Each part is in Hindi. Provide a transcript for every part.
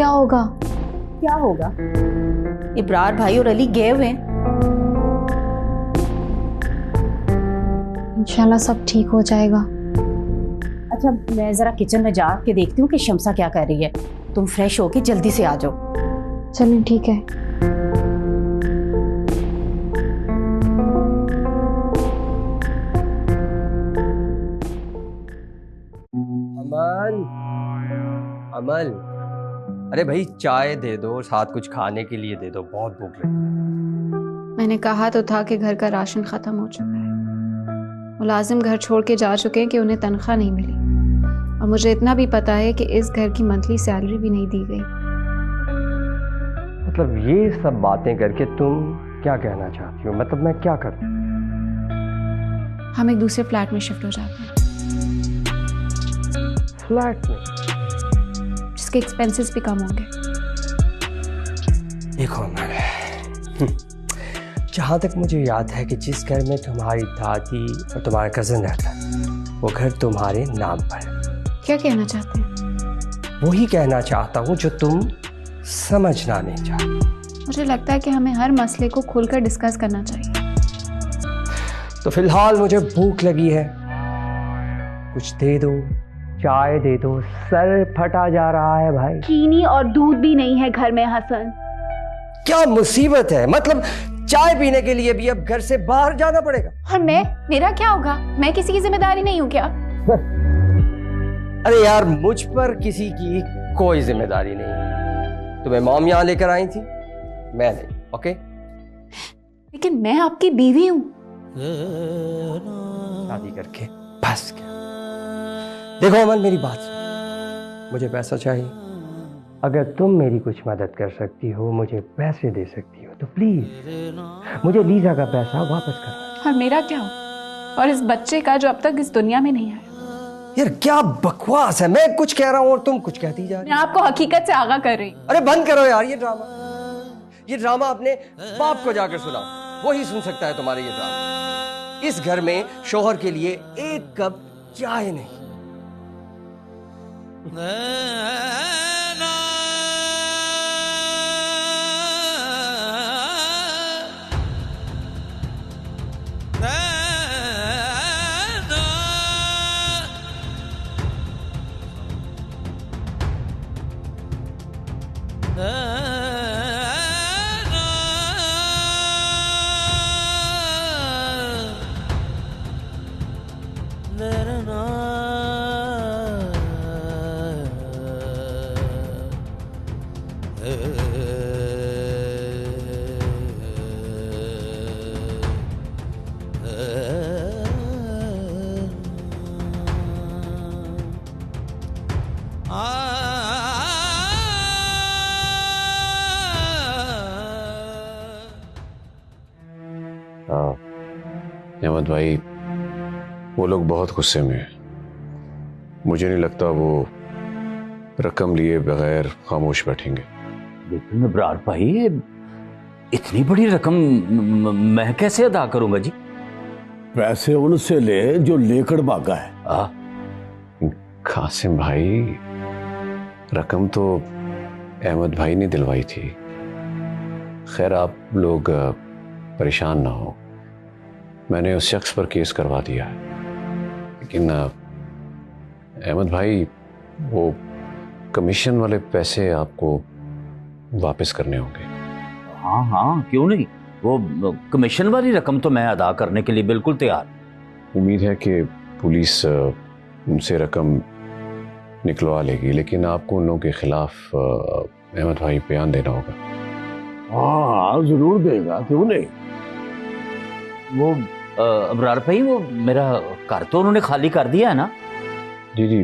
क्या होगा? क्या होगा? इब्रार भाई और अली गए हुए हैं। इंशाल्लाह सब ठीक हो जाएगा। अच्छा, मैं जरा किचन में जाके देखती हूँ कि शम्सा क्या कर रही है। तुम फ्रेश होके जल्दी से आ जाओ। चलें, ठीक है। अमन, अमल, अरे भाई चाय दे दो, साथ कुछ खाने के लिए दे दो, बहुत भूख लगी। मैंने कहा तो था कि घर का राशन खत्म हो चुका है। मुलाजिम घर छोड़ के जा चुके हैं कि उन्हें तनख्वाह नहीं मिली, और मुझे इतना भी पता है कि इस घर की मंथली सैलरी भी नहीं दी गई। मतलब ये सब बातें करके तुम क्या कहना चाहती हो? मतलब मैं क्या करूं? हम एक दूसरे फ्लैट में शिफ्ट हो जाते हैं, फ्लैट में? जिसके एक्सपेंसेस भी कम होंगे। देखो अमल, जहाँ तक मुझे याद है कि जिस घर में तुम्हारी दादी और तुम्हारा कजन रहता है, वो घर तुम्हारे नाम पर है। क्या कहना चाहते हैं? वही कहना चाहता हूँ जो तुम समझना नहीं चाहती। मुझे लगता है कि हमें हर मसले को खुलकर डिस्कस करना चाहिए। तो फिलहाल मुझे भूख लगी है, कुछ दे दो, चाय दे दो, सर फटा जा रहा है भाई। चीनी और दूध भी नहीं है घर में हसन। क्या मुसीबत है? मतलब चाय पीने के लिए भी अब घर से बाहर जाना पड़ेगा। और मेरा क्या होगा? मैं किसी की जिम्मेदारी नहीं हूँ क्या? अरे यार, मुझ पर किसी की कोई जिम्मेदारी नहीं है। तुम्हें मॉम यहाँ लेकर आई थी, मैं नहीं। ओके, लेकिन मैं आपकी बीवी हूँ। शादी करके बस क्या। देखो अमन, मेरी बात सुन, मुझे पैसा चाहिए। अगर तुम मेरी कुछ मदद कर सकती हो, मुझे पैसे दे सकती हो, तो प्लीज मुझे लीजा का पैसा वापस करना। और मेरा क्या हो? और इस बच्चे का जो अब तक इस दुनिया में नहीं आया। यार क्या बकवास है, मैं कुछ कह रहा हूँ और तुम कुछ कहती जा रही। मैं आपको हकीकत से आगाह कर रही हूँ। अरे बंद करो यार ये ड्रामा अपने बाप को जाकर सुनाओ, वही सुन सकता है तुम्हारे ये ड्रामा। इस घर में शोहर के लिए एक कप चाय नहीं। अहमद भाई, वो लोग बहुत गुस्से में हैं। मुझे नहीं लगता वो रकम लिए बगैर खामोश बैठेंगे। लेकिन इब्रार भाई, ये इतनी बड़ी रकम मैं कैसे अदा करूंगा जी? पैसे उनसे ले जो लेकर भागा है। कासिम भाई, रकम तो अहमद भाई ने दिलवाई थी। खैर, आप लोग परेशान ना हो, मैंने उस शख्स पर केस करवा दिया है। लेकिन अहमद भाई, वो कमीशन वाले पैसे आपको वापस करने होंगे। हाँ हाँ, क्यों नहीं। वो कमीशन वाली रकम तो मैं अदा करने के लिए बिल्कुल तैयार। उम्मीद है कि पुलिस उनसे रकम निकलवा लेगी, लेकिन आपको उन लोगों के खिलाफ अहमद भाई बयान देना होगा। हाँ जरूर देगा, क्यों नहीं। वो अब्रार भाई, वो मेरा घर तो उन्होंने खाली कर दिया है ना? जी जी,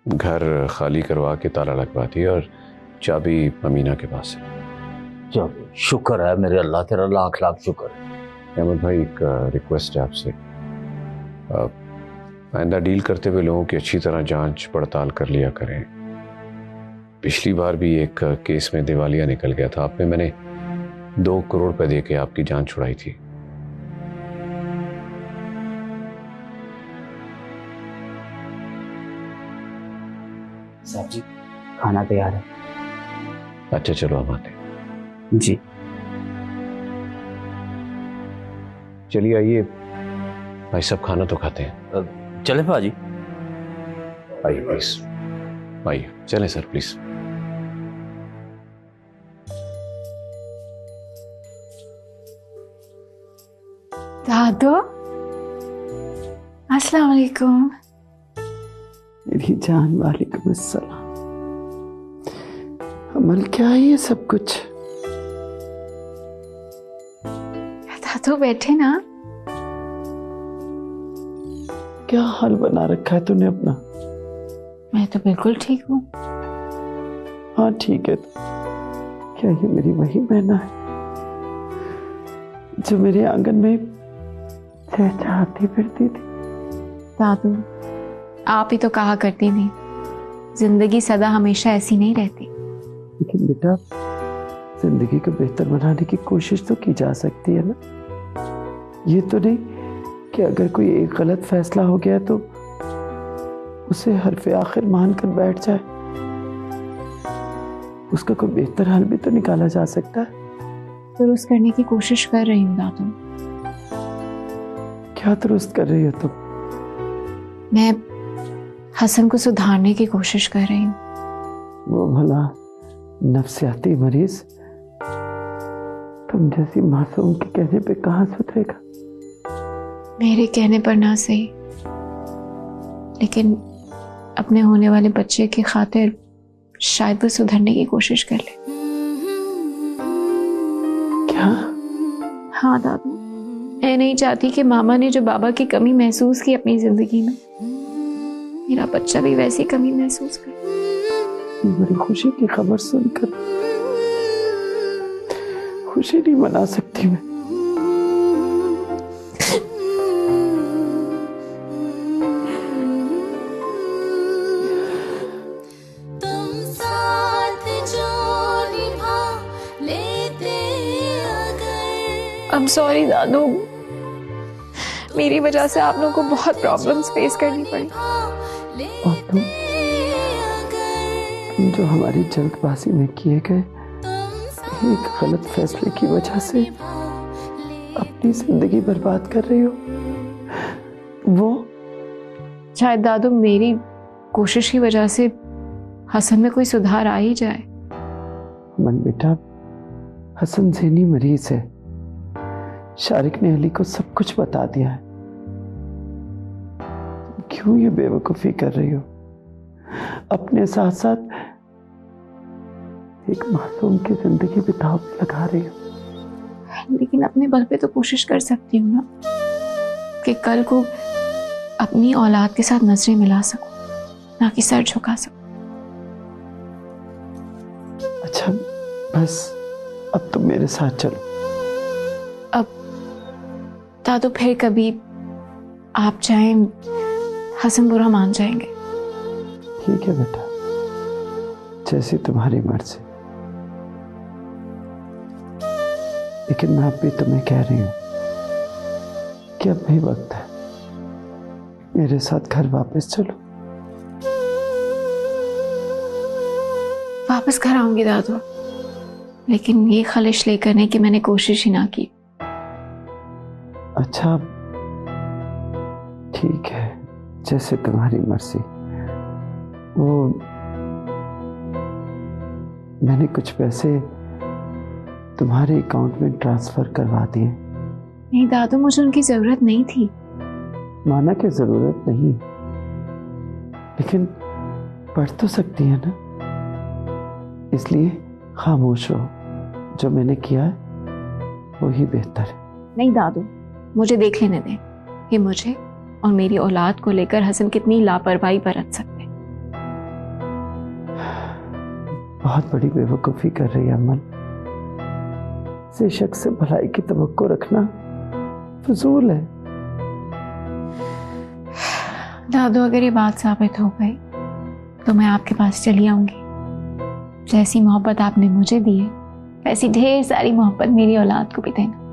घर खाली करवा के ताला लगवा दिया और चाबी अमीना के पास है। चलो शुक्र है मेरे अल्लाह, तेरा लाख लाख शुक्र है। अहमद भाई, एक रिक्वेस्ट है आपसे, आइंदा डील करते हुए लोगों की अच्छी तरह जांच पड़ताल कर लिया करें। पिछली बार भी एक केस में दिवालिया निकल गया था, आप में मैंने 2 करोड़ रुपए दे के आपकी जान छुड़ाई थी। साहब जी, खाना तैयार है। अच्छा चलो हम आते हैं। जी चलिए आइए भाई साहब, खाना तो खाते हैं। चले भाजी। आइए प्लीज, आइए चलें सर प्लीज। दादू, अस्सलाम वालेकुम। मेरी जान, वालेकुम अस्सलाम। अमल, क्या है ये सब कुछ? दादू बैठे ना। क्या हाल बना रखा है तूने अपना? मैं तो बिल्कुल ठीक हूँ। हाँ ठीक है। क्या ये मेरी वही बहना है जो मेरे आंगन में चहचहाती फिरती थी? दादू, आप ही तो कहा करती थी जिंदगी सदा हमेशा ऐसी नहीं रहती। लेकिन बेटा, जिंदगी को बेहतर बनाने की कोशिश तो की जा सकती है ना। ये तो नहीं कि अगर कोई एक गलत फैसला हो गया तो उसे हरफ आखिर मानकर बैठ जाए। उसका कोई बेहतर हल भी तो निकाला जा सकता है। दुरुस्त करने की कोशिश कर रही हूँ दादू। क्या दुरुस्त कर रही हो तुम? मैं हसन को सुधारने की कोशिश कर रही हूँ। वो भला नफ्सियाती मरीज तुम जैसी मासूम के कहने पे कहाँ सुधरेगा? मेरे कहने पर ना सही, लेकिन अपने होने वाले बच्चे की खातिर शायद वो सुधरने की कोशिश कर ले। क्या? हाँ दादू, मैं नहीं चाहती कि मामा ने जो बाबा की कमी महसूस की अपनी जिंदगी में, मेरा बच्चा भी वैसी कमी महसूस करे। बड़ी खुशी की खबर सुनकर खुशी नहीं मना सकती मैं। I'm sorry दादू, मेरी वजह से आप लोगों को बहुत प्रॉब्लम्स फेस करनी पड़ी। और तुम जो हमारी जल्दबाजी में किए गए एक गलत फैसले की वजह से अपनी जिंदगी बर्बाद कर रही हो। वो शायद दादू मेरी कोशिश की वजह से हसन में कोई सुधार आ ही जाए। मन बेटा, हसन ज़हनी मरीज है। शारिक ने अली को सब कुछ बता दिया है। क्यों ये बेवकूफी कर रही हो? अपने साथ साथ एक मासूम की जिंदगी भी दांव पे लगा रही हो। लेकिन अपने बल पे तो कोशिश कर सकती हूँ ना, कि कल को अपनी औलाद के साथ नजरें मिला सकूं, ना कि सर झुका सकूं। अच्छा बस, अब तुम मेरे साथ चलो। अब दादू फिर कभी आप चाहें हसन बुरा मान जाएंगे। ठीक है बेटा, जैसी तुम्हारी मर्जी। लेकिन मैं अब भी तुम्हें कह रही हूं कि अब भी वक्त है, मेरे साथ घर वापस चलो। वापस घर आऊंगी दादू, लेकिन ये खलिश लेकर नहीं कि मैंने कोशिश ही ना की। अच्छा ठीक है, जैसे तुम्हारी मर्जी। वो मैंने कुछ पैसे तुम्हारे अकाउंट में ट्रांसफर करवा दिए। नहीं दादू, मुझे उनकी जरूरत नहीं थी। माना कि जरूरत नहीं, लेकिन पढ़ तो सकती है ना, इसलिए खामोश रहो। जो मैंने किया है वो ही बेहतर है। नहीं दादू, मुझे देख लेने दें कि मुझे और मेरी औलाद को लेकर हसन कितनी लापरवाही बरत सकते। बहुत बड़ी बेवकूफी कर रही है अमल। से शख्स से भलाई की तवक्को रखना फजूल है। दादू, अगर ये बात साबित हो गई तो मैं आपके पास चली आऊंगी। जैसी मोहब्बत आपने मुझे दी है, वैसी ढेर सारी मोहब्बत मेरी औलाद को भी देना।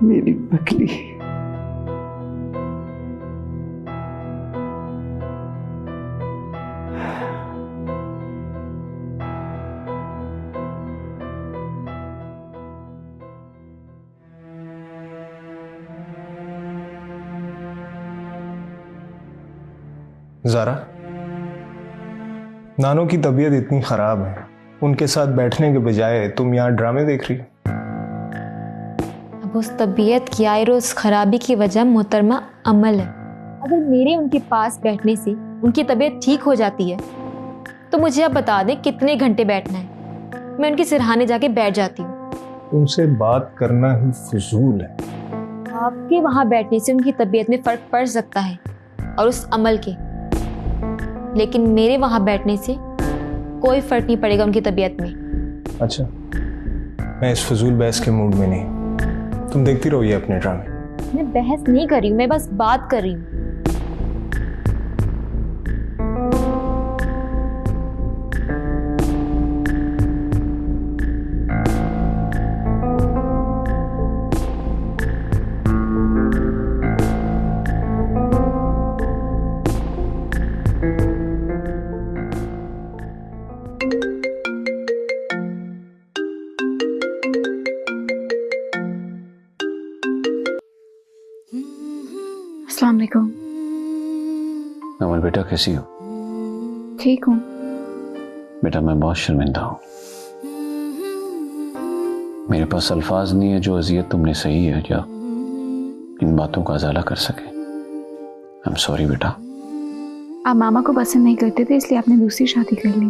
मेरी बकली। ज़ारा, नानो की तबीयत इतनी ख़राब है, उनके साथ बैठने के बजाय तुम यहाँ ड्रामे देख रही हो। अब उस तबीयत की या उस खराबी की वजह मोहतरमा अमल है। अगर मेरे उनके पास बैठने से उनकी तबीयत ठीक हो जाती है तो मुझे अब बता दें कितने घंटे बैठना है, मैं उनके सिरहाने जाके बैठ जाती हूँ। तुमसे बात करना ही फजूल है। आपके वहाँ बैठने से उनकी तबीयत में फ़र्क पड़ सकता है और उस अमल के, लेकिन मेरे वहाँ बैठने से कोई फ़र्क नहीं पड़ेगा उनकी तबीयत में। अच्छा, मैं इस फजूल बहस के मूड में नहीं, तुम देखती रहो ये अपने ड्रामे। मैं बहस नहीं कर रही हूँ, मैं बस बात कर रही हूँ। अस्सलाम वालेकुम। अमल बेटा, कैसी हो? ठीक हूँ। बेटा मैं बहुत शर्मिंदा हूँ, मेरे पास अल्फाज नहीं है जो अजियत तुमने सही है या इन बातों का अजाला कर सके। आई एम सॉरी बेटा। आप मामा को पसंद नहीं करते थे इसलिए आपने दूसरी शादी कर ली,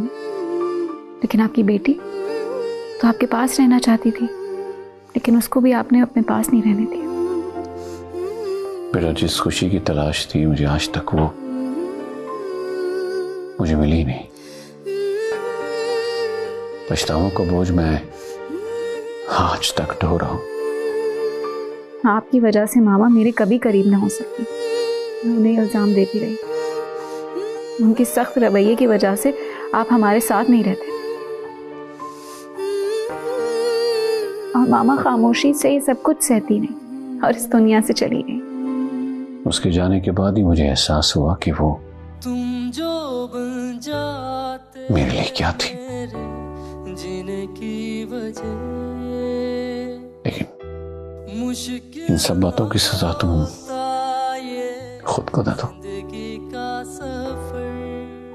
लेकिन आपकी बेटी तो आपके पास रहना चाहती थी, लेकिन उसको भी आपने अपने पास नहीं रहने दिया। बेटा जिस खुशी की तलाश थी मुझे आज तक वो मुझे मिली नहीं। पछतावों का बोझ मैं आज तक ढो रहा हूं। आपकी वजह से मामा मेरे कभी करीब ना हो सकी, मैं उन्हें इल्जाम देती रही। उनकी सख्त रवैये की वजह से आप हमारे साथ नहीं रहते, और मामा खामोशी से ही सब कुछ सहती नहीं और इस दुनिया से चली गई। उसके जाने के बाद ही मुझे एहसास हुआ कि वो तुम जो बन जाते मेरे लिए क्या थी, जीने की वजह, लेकिन इन सब बातों की सजा तुम खुद को दे दो।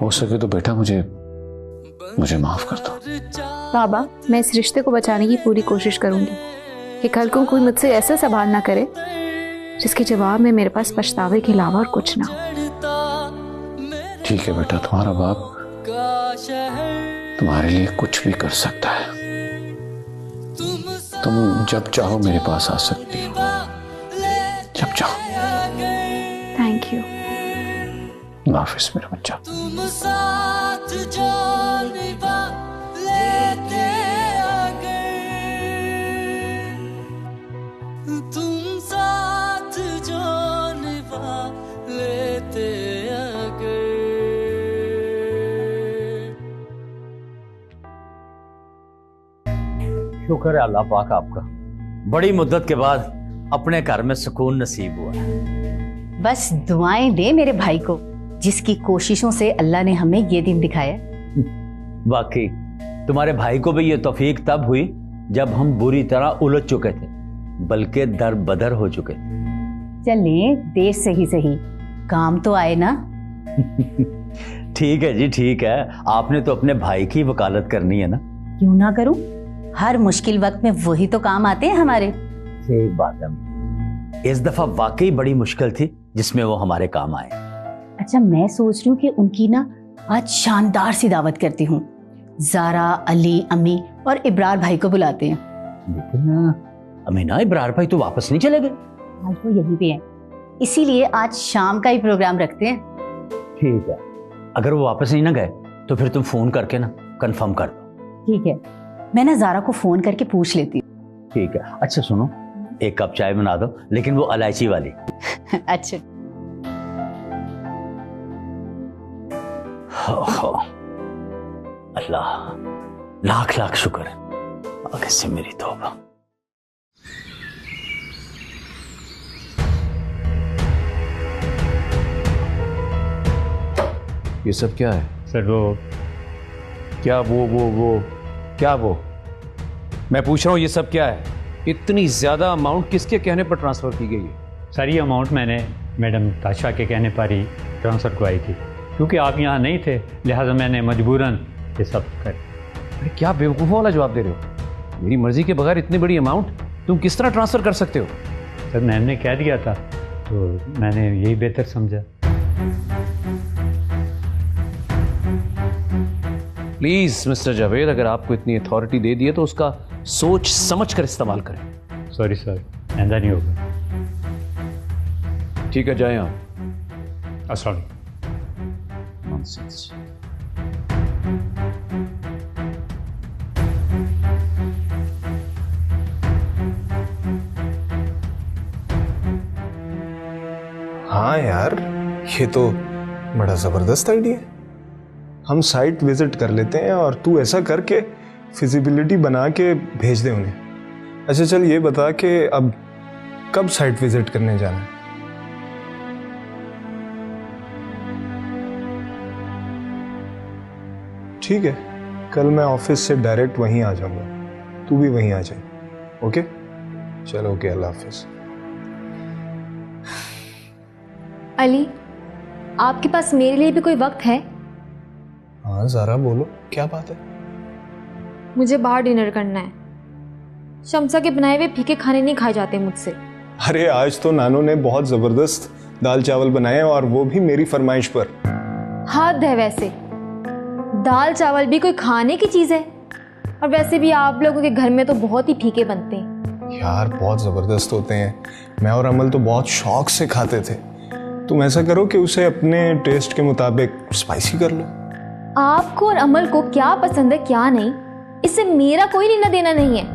हो सके तो बेटा मुझे माफ कर दो। बाबा, मैं इस रिश्ते को बचाने की पूरी कोशिश करूंगी कि कल को कोई मुझसे ऐसा सवाल ना करे जिसके जवाब में मेरे पास पछतावे के अलावा और कुछ ना हो। ठीक है बेटा, तुम्हारा बाप तुम्हारे लिए कुछ भी कर सकता है। तुम जब चाहो मेरे पास आ सकती हो, जब चाहो। Thank you. हाफिज मेरा बच्चा। तुम साथ जो निभा लेते अगर, तुम साथ जो निभा लेते अगर। शुक्र है अल्लाह पाक आपका, बड़ी मुद्दत के बाद अपने घर में सुकून नसीब हुआ। बस दुआएं दे मेरे भाई को, जिसकी कोशिशों से अल्लाह ने हमें ये दिन दिखाया। वाकई तुम्हारे भाई को भी ये तौफीक तब हुई जब हम बुरी तरह उलझ चुके थे, बल्कि दर बदर हो चुके थे। चलिए देर से ही सही, काम तो आए ना। ठीक है जी, ठीक है, आपने तो अपने भाई की वकालत करनी है ना। क्यों ना करूं, हर मुश्किल वक्त में वही तो काम आते हैं हमारे। ठीक बात है, इस दफा वाकई बड़ी मुश्किल थी जिसमें वो हमारे काम आए। अच्छा, मैं सोच रही हूँ कि उनकी ना आज शानदार सी दावत करती हूँ। ज़ारा, अली, अम्मी और इब्रार भाई को बुलाते हैं। लेकिन अमीना, इब्रार भाई तो वापस नहीं चले गए। आज वो यहीं पे हैं, इसीलिए आज शाम का ही प्रोग्राम रखते हैं। ठीक है, अगर वो वापस नहीं ना गए तो फिर तुम फोन करके ना कंफर्म कर दो। ठीक है, मैं ना ज़ारा को फोन करके पूछ लेती हूँ। ठीक है। अच्छा सुनो, एक कप चाय बना दो, लेकिन वो इलायची वाली। अच्छा। अल्लाह लाख लाख शुक्र है, आगे से मेरी तौबा। ये सब क्या है? सर वो क्या क्या वो मैं पूछ रहा हूँ, ये सब क्या है? इतनी ज़्यादा अमाउंट किसके कहने पर ट्रांसफ़र की गई है? सर ये अमाउंट मैंने मैडम ताशा के कहने पर ही ट्रांसफ़र करवाई थी, क्योंकि आप यहाँ नहीं थे लिहाजा मैंने मजबूरन ये सब कर। अरे क्या बेवकूफ़ों वाला जवाब दे रहे हो? मेरी मर्जी के बगैर इतनी बड़ी अमाउंट तुम किस तरह ट्रांसफ़र कर सकते हो? सर मैम ने कह दिया था तो मैंने यही बेहतर समझा। प्लीज़ मिस्टर जावेद, अगर आपको इतनी अथॉरिटी दे दी है तो उसका सोच समझ कर इस्तेमाल करें। सॉरी सर, ऐसा नहीं होगा। ठीक है, जाएं आप। अस्सलाम। नॉनसेंस। हाँ यार, ये तो बड़ा ज़बरदस्त आइडिया है। हम साइट विजिट कर लेते हैं और तू ऐसा करके फिजिबिलिटी बना के भेज दे उन्हें। अच्छा चल ये बता कि अब कब साइट विजिट करने जाना है? ठीक है, कल मैं ऑफिस से डायरेक्ट वहीं आ जाऊंगा, तू भी वहीं आ जाए। ओके चलो, ओके, अल्लाह हाफिज। अली, आपके पास मेरे लिए भी कोई वक्त है? हाँ ज़रा बोलो, क्या बात है? मुझे बाहर डिनर करना है। शम्सा के बनाए हुए फीके खाने नहीं खाए जाते मुझसे। अरे आज तो नानू ने बहुत ज़बरदस्त दाल चावल बनाए हैं, और वो भी मेरी फरमाइश पर। हद है वैसे, दाल चावल भी कोई खाने की चीज़ है? और वैसे भी आप लोगों के घर में तो बहुत ही फीके बनते हैं। यार बहुत ज़बरदस्त होते हैं, मैं और अमल तो बहुत शौक से खाते थे। तुम ऐसा करो कि उसे अपने टेस्ट के मुताबिक स्पाइसी कर लो। आपको और अमल को क्या पसंद है क्या नहीं, इससे मेरा कोई लेना देना नहीं है।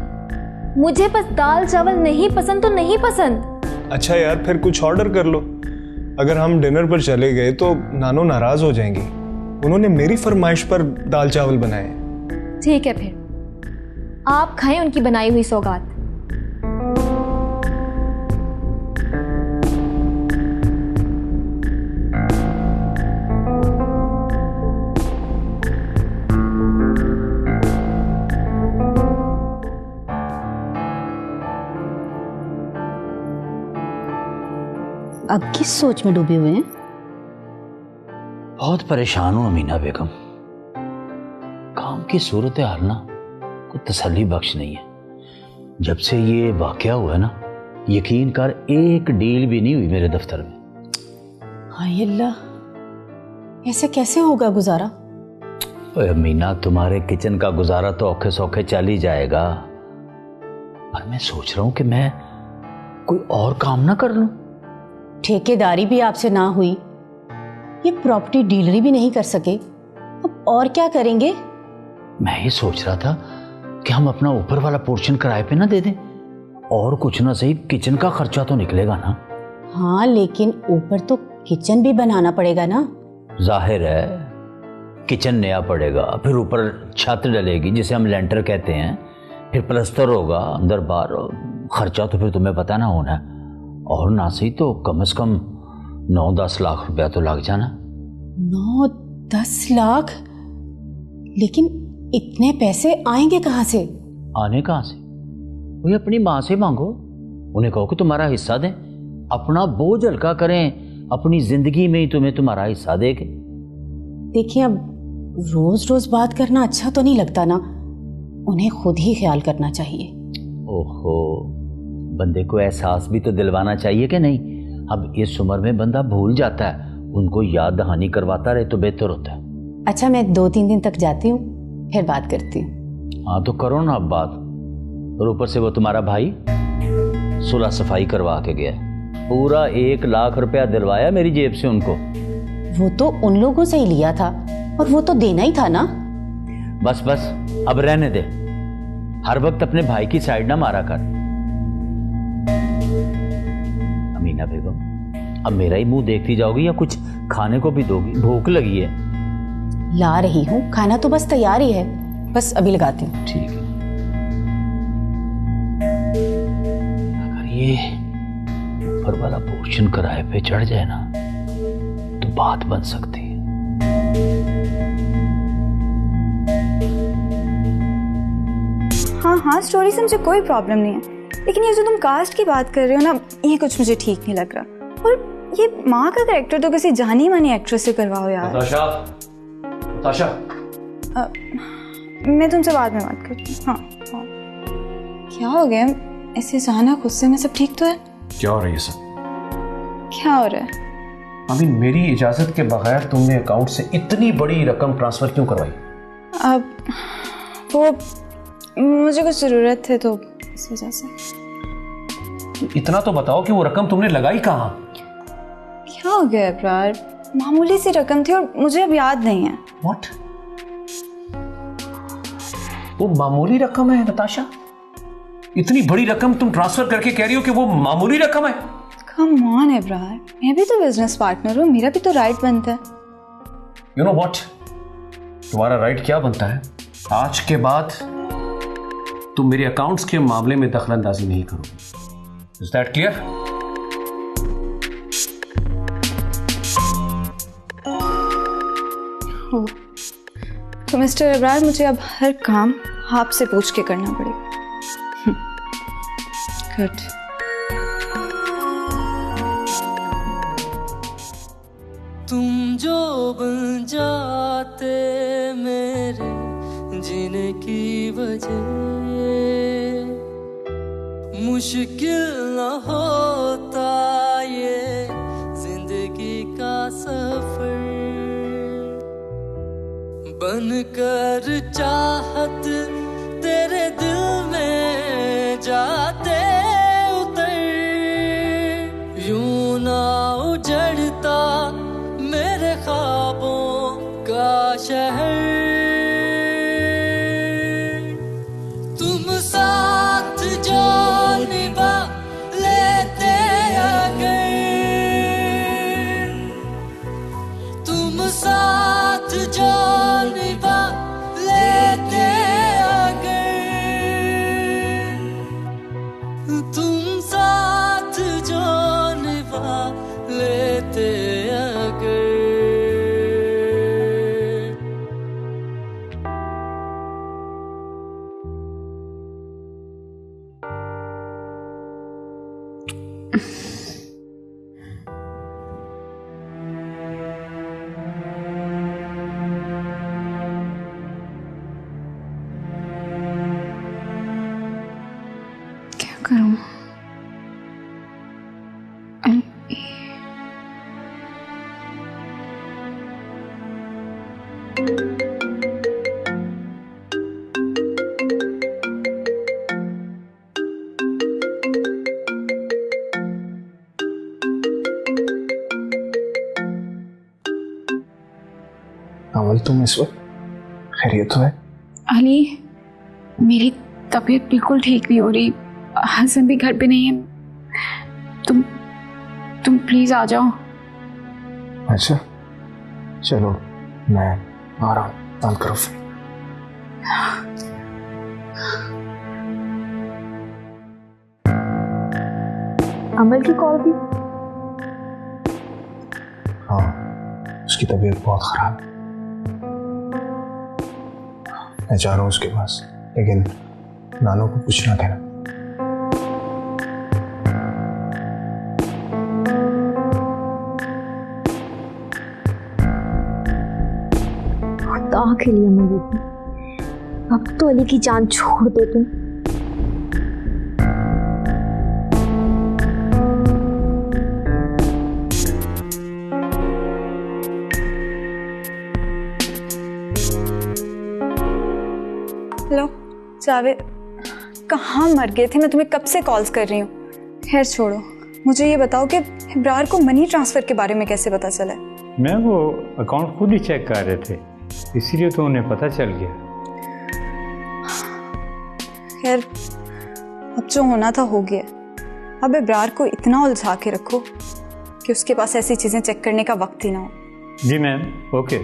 मुझे बस दाल चावल नहीं पसंद तो नहीं पसंद। अच्छा यार, फिर कुछ ऑर्डर कर लो। अगर हम डिनर पर चले गए तो नानो नाराज हो जाएंगी, उन्होंने मेरी फरमाइश पर दाल चावल बनाए। ठीक है, फिर आप खाएं उनकी बनाई हुई सौगात। अब किस सोच में डूबे हुए हैं? बहुत परेशान हूं अमीना बेगम। काम की सूरत हाल ना कोई तसल्ली बख्श नहीं है। जब से ये वाकया हुआ है ना, यकीन कर एक डील भी नहीं हुई मेरे दफ्तर में। हाय अल्लाह, ऐसे कैसे होगा गुजारा? ओए अमीना, तुम्हारे किचन का गुजारा तो औखे सौखे चल ही जाएगा, पर मैं सोच रहा हूं कि मैं कोई और काम ना कर लूं। ठेकेदारी भी आपसे ना हुई, ये प्रॉपर्टी डीलरी भी नहीं कर सके, अब और क्या करेंगे? मैं ये सोच रहा था कि हम अपना ऊपर वाला पोर्शन किराए पे ना दे दें, और कुछ ना सही किचन का खर्चा तो निकलेगा ना। हाँ, लेकिन ऊपर तो किचन भी बनाना पड़ेगा ना। जाहिर है किचन नया पड़ेगा, फिर ऊपर छत डलेगी जिसे हम लेंटर कहते हैं, फिर प्लस्तर होगा अंदर बाहर। खर्चा तो फिर तुम्हें पता ना होना है, और ना सही तो कम से कम 9-10 लाख रुपया तो लग जाना। 9-10 लाख? लेकिन इतने पैसे आएंगे कहाँ से? आने कहाँ से? वही अपनी माँ से मांगो, उन्हें कहो कि तुम्हारा हिस्सा दें, अपना बोझ हल्का करें, अपनी जिंदगी में ही तुम्हें तुम्हारा हिस्सा देंगे। देखिए, अब रोज रोज बात करना अच्छा तो नहीं लगता ना, उन्हें खुद ही ख्याल करना चाहिए। ओहो, बंदे को एहसास भी तो दिलवाना चाहिए कि नहीं? अब इस उम्र में बंदा भूल जाता है, उनको याद दहानी करवाता रहे तो बेहतर होता है। अच्छा, मैं 2-3 दिन तक जाती हूँ, फिर बात करती हूँ। हाँ तो करो ना अब बात। और ऊपर से वो तुम्हारा भाई सुलह सफाई करवा के गया, पूरा 1 लाख रुपया दिलवाया मेरी जेब से उनको। वो तो उन लोगों से ही लिया था, और वो तो देना ही था ना। बस बस अब रहने दे, हर वक्त अपने भाई की साइड ना मारा कर। अमीना बेगम, अब मेरा ही मुंह देखती जाओगी या कुछ खाने को भी दोगी? भूख लगी है। ला रही हूँ, खाना तो बस तैयार ही है, बस अभी लगाती हूँ। ठीक है। अगर ये ऊपर वाला पोर्शन किराए पे चढ़ जाए ना तो बात बन सकती है। हाँ, स्टोरी से मुझे कोई प्रॉब्लम नहीं है, लेकिन ये जो तुम कास्ट की बात कर रहे हो ना, ये कुछ मुझे ठीक नहीं लग रहा। और ये माँ का कैरेक्टर तो किसी जानी मानी एक्ट्रेस से करवाओ यार। नताशा, नताशा। मैं तुमसे बाद में बात करती हूँ। हाँ हाँ। क्या हो गया ऐसे अचानक गुस्से में? सब ठीक तो है? क्या हो रहा है ये सब? क्या हो रहा है? अभी मेरी इजाजत के बगैर तुमने अकाउंट से इतनी बड़ी रकम ट्रांसफर क्यों करवाई? अब वो मुझे कुछ जरूरत है तो इस वजह से। इतना तो बताओ कि वो रकम तुमने लगाई कहाँ? क्या हो गया इब्रार? मामूली सी रकम थी और मुझे अब याद नहीं है। What? वो मामूली रकम है नताशा? इतनी बड़ी रकम तुम ट्रांसफर करके कह रही हो कि वो मामूली रकम है? कम ऑन इब्रार, मैं भी तो बिजनेस पार्टनर हूँ, मेरा भी तो राइट बनता है। You know what? तुम्हारा राइट क्या बनता है? आज के बाद तुम मेरे अकाउंट्स के मामले में दखलंदाजी नहीं करोगे। Is that clear? हो तो मिस्टर इब्रार, मुझे अब हर काम आपसे पूछ के करना पड़ेगा। गुड। तुम जो बन जाते मेरे जीने की वजह, मुश्किल न होता ये जिंदगी का सफर। बनकर चाहत तेरे दिल में जाते उतर, यूं ना उजड़ता मेरे ख्वाबों का शहर। तुम साथ जो निभा लेते अगर, तुम साथ जो निभा लेते अगर, तुम साथ जो निभा लेते अगर। क्या करूं? अमल, तुम इस वक्त खैरियत तो है? अली, मेरी तबीयत बिल्कुल ठीक नहीं हो रही। हसन भी घर पे नहीं है। तुम प्लीज आ जाओ। अच्छा चलो, मैं आ रहा हूँ। बंद करो फिर। अमल की कॉल थी? हाँ, उसकी तबीयत बहुत खराब है। मैं जा रहा हूँ उसके पास, लेकिन नानू को कुछ ना कहना। खुदा के लिए अमल बेटी, अब तो अली की जान छोड़ दो तुम। हेलो जावेद, कहाँ मर गए थे? मैं तुम्हें कब से कॉल्स कर रही हूँ। खैर छोड़ो, मुझे ये बताओ कि इब्रार को मनी ट्रांसफर के बारे में कैसे पता चला? मैं वो अकाउंट खुद ही चेक कर रहे थे, इसीलिए तो उन्हें पता चल गया। खैर, अब जो होना था हो गया। अब इब्रार को इतना उलझा के रखो कि उसके पास ऐसी चीजें चेक करने का वक्त ही ना हो। जी मैम, ओके।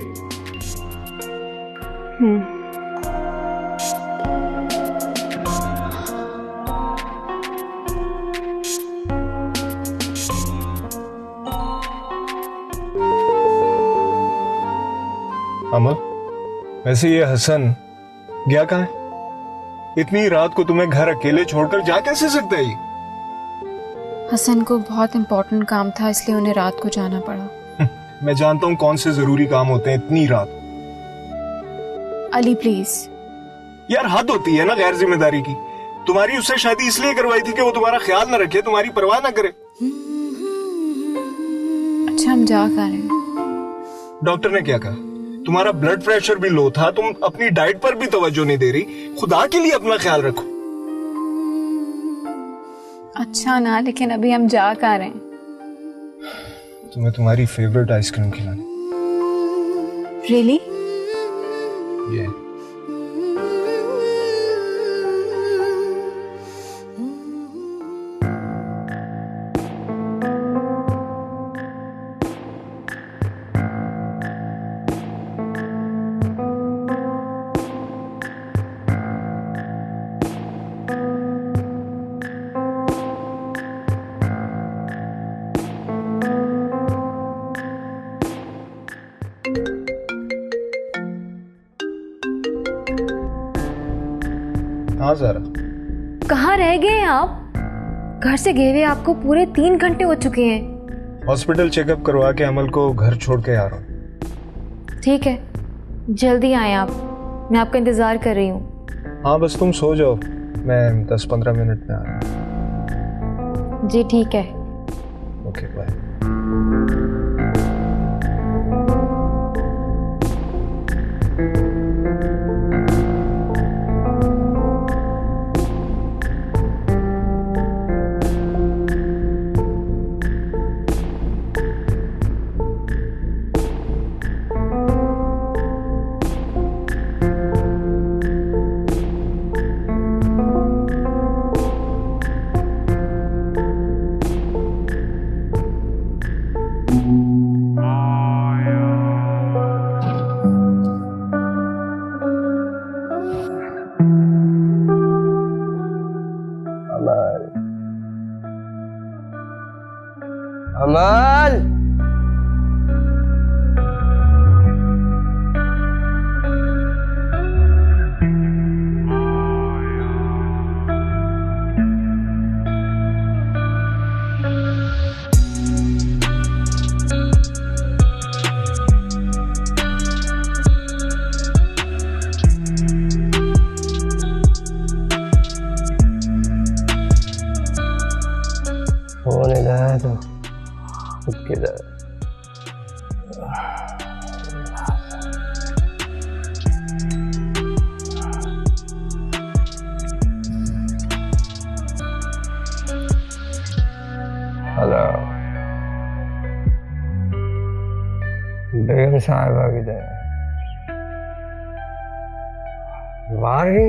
अमल, वैसे ये हसन गया कहाँ है? इतनी रात को तुम्हें घर अकेले छोड़कर जा कैसे सकता है? हसन को बहुत इम्पोर्टेंट काम था, इसलिए उन्हें रात को जाना पड़ा। मैं जानता हूँ कौन से जरूरी काम होते हैं इतनी रात। अली प्लीज। यार हद होती है ना गैर जिम्मेदारी की। तुम्हारी उससे शादी इसलिए करवाई थी कि वो तुम्हारा ख्याल ना रखे, तुम्हारी परवाह ना करे। अच्छा हम जा कर रहे हैं। डॉक्टर ने क्या कहा? तुम्हारा ब्लड प्रेशर भी लो था, तुम अपनी डाइट पर भी तवज्जो नहीं दे रही। खुदा के लिए अपना ख्याल रखो। अच्छा ना, लेकिन अभी हम जा कर रहे हैं। तुम्हें तुम्हारी फेवरेट आइसक्रीम खिलानी। रियली? ये हाँ ज़ारा। कहाँ रह गए हैं आप? घर से गए हुए आपको पूरे 3 घंटे हो चुके हैं। हॉस्पिटल चेकअप करवा के अमल को घर छोड़ के आ रहा हूँ। ठीक है, जल्दी आए आप, मैं आपका इंतजार कर रही हूँ। हाँ बस तुम सो जाओ, मैं 10-15 मिनट में आ रहा हूँ। जी ठीक है। Okay bye. अमल, होने लगा तो खुद के दर। हेलो बेगम साहिबा किधर है? बाहर ही?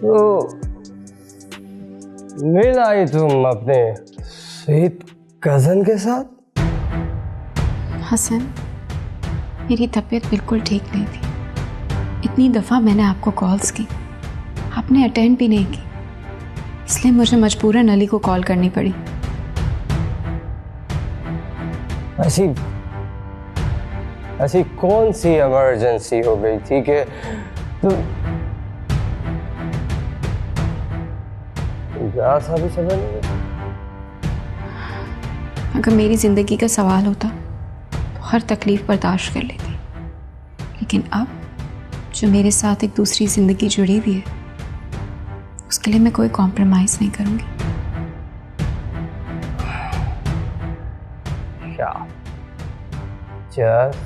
तो मिल आई तुम अपने स्वीट कजन के साथ? हसन, मेरी तबीयत बिल्कुल ठीक नहीं थी। इतनी दफ़ा मैंने आपको कॉल्स की, आपने अटेंड भी नहीं की, इसलिए मुझे मजबूरन अली को कॉल करनी पड़ी। ऐसी कौन सी इमरजेंसी हो गई थी कि जरा सा भी समझ नहीं? अगर मेरी जिंदगी का सवाल होता तो हर तकलीफ बर्दाश्त कर लेती, लेकिन अब जो मेरे साथ एक दूसरी जिंदगी जुड़ी हुई है उसके लिए मैं कोई कॉम्प्रोमाइज नहीं करूंगी। Just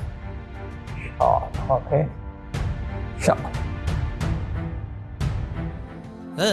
shot, okay? Shot. माँ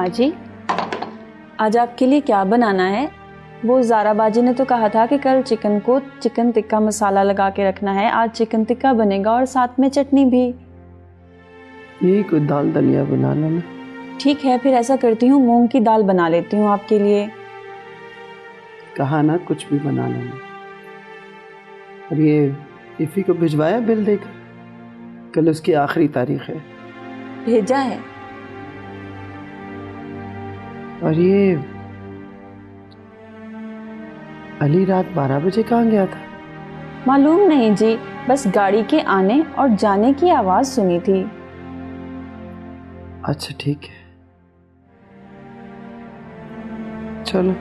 जी, आज आपके लिए क्या बनाना है? वो ज़ारा बाजी ने तो कहा था कि कल चिकन को चिकन टिक्का मसाला लगा के रखना है। आज चिकन टिक्का बनेगा और साथ में चटनी भी। यही कोई दाल दलिया बना लेना। ठीक है, फिर ऐसा करती हूँ, मूंग की दाल बना लेती हूँ आपके लिए। कहा ना कुछ भी बना लेना। और ये इफ़ी को भिजवाया बिल देकर? कल उसकी आखिरी तारीख है। भेजा है। और ये अली रात 12 बजे कहाँ गया था? मालूम नहीं जी, बस गाड़ी के आने और जाने की आवाज सुनी थी। अच्छा ठीक है, चलो।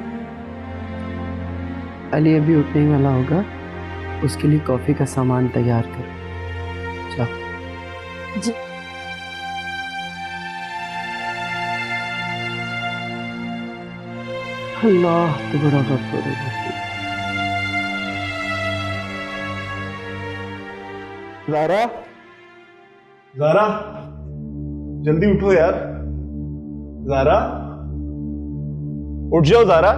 अली अभी उठने ही वाला होगा, उसके लिए कॉफी का सामान तैयार करो। जाओ जी। अल्लाह तो बड़ा गफूर है। ज़ारा, ज़ारा, जल्दी उठो यार। ज़ारा, उठ जाओ ज़ारा।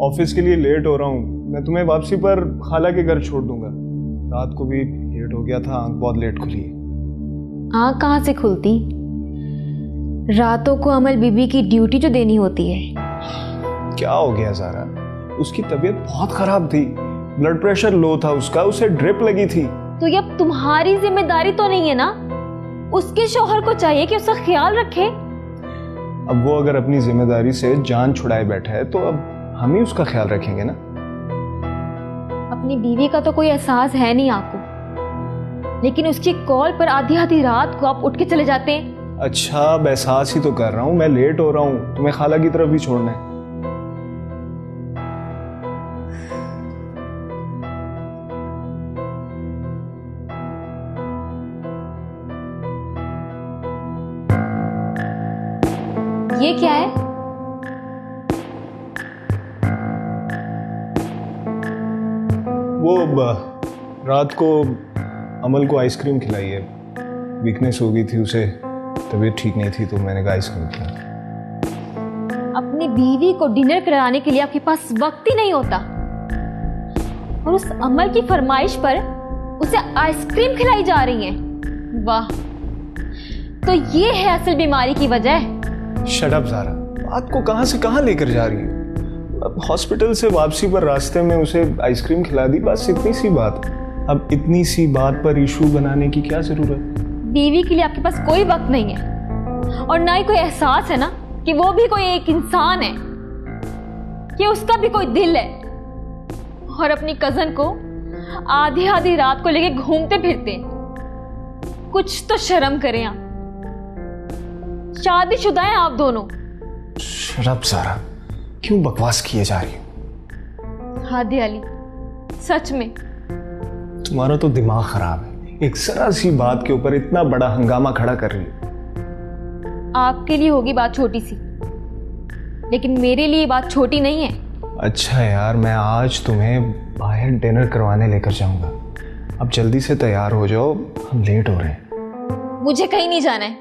ऑफिस के लिए लेट हो रहा हूँ। मैं तुम्हें वापसी पर खाला के घर छोड़ दूंगा। रात को भी लेट हो गया था, आंख बहुत लेट खुली है। आँख कहाँ से खुलती? रातों को अमल बीबी की ड्यूटी जो देनी होती है। क्या हो गया ज़ारा? उसकी तबीयत बहुत खराब थी, ब्लड प्रेशर लो था उसका, उसे ड्रिप लगी थी। तो ये अब तुम्हारी जिम्मेदारी तो नहीं है ना? उसके शौहर को चाहिए कि उसका ख्याल रखे। अब वो अगर अपनी जिम्मेदारी से जान छुड़ाए बैठा है तो अब हम ही उसका ख्याल रखेंगे ना। अपनी बीवी का तो कोई एहसास है नहीं आपको, लेकिन उसकी कॉल पर आधी आधी रात को आप उठ के चले जाते हैं। अच्छा, अब एहसास ही तो कर रहा हूँ, मैं लेट हो रहा हूँ, तुम्हें खाला की तरफ भी छोड़ना है। ये क्या है? वो रात को अमल को आइसक्रीम खिलाई है, वीकनेस हो गई थी उसे, तबीयत ठीक नहीं थी तो मैंने कहा आइसक्रीम खिला। अपनी बीवी को डिनर कराने के लिए आपके पास वक्त ही नहीं होता, और उस अमल की फरमाइश पर उसे आइसक्रीम खिलाई जा रही हैं। वाह, तो ये है असल बीमारी की वजह। शट अप ज़ारा, बात को कहां से कहां लेकर जा रही है? अब हॉस्पिटल से वापसी पर रास्ते में उसे आइसक्रीम खिला दी, बस इतनी सी बात। अब इतनी सी बात पर इशू बनाने की क्या जरूरत? बीवी के लिए आपके पास कोई वक्त नहीं है, और ना ही कोई एहसास है ना कि वो भी कोई एक इंसान है, कि उसका भी कोई दिल है। और अपनी कजन को आधी आधी रात को लेके घूमते फिरते, कुछ तो शर्म करें आप। शादीशुदा हैं आप दोनों। शट अप ज़ारा, क्यों बकवास किए जा रही हो? हादी अली, सच में तुम्हारा तो दिमाग खराब है, एक जरा सी बात के ऊपर इतना बड़ा हंगामा खड़ा कर रही हो। आपके लिए होगी बात छोटी सी, लेकिन मेरे लिए बात छोटी नहीं है। अच्छा यार, मैं आज तुम्हें बाहर डिनर करवाने लेकर जाऊंगा, अब जल्दी से तैयार हो जाओ, हम लेट हो रहे हैं। मुझे कहीं नहीं जाना है।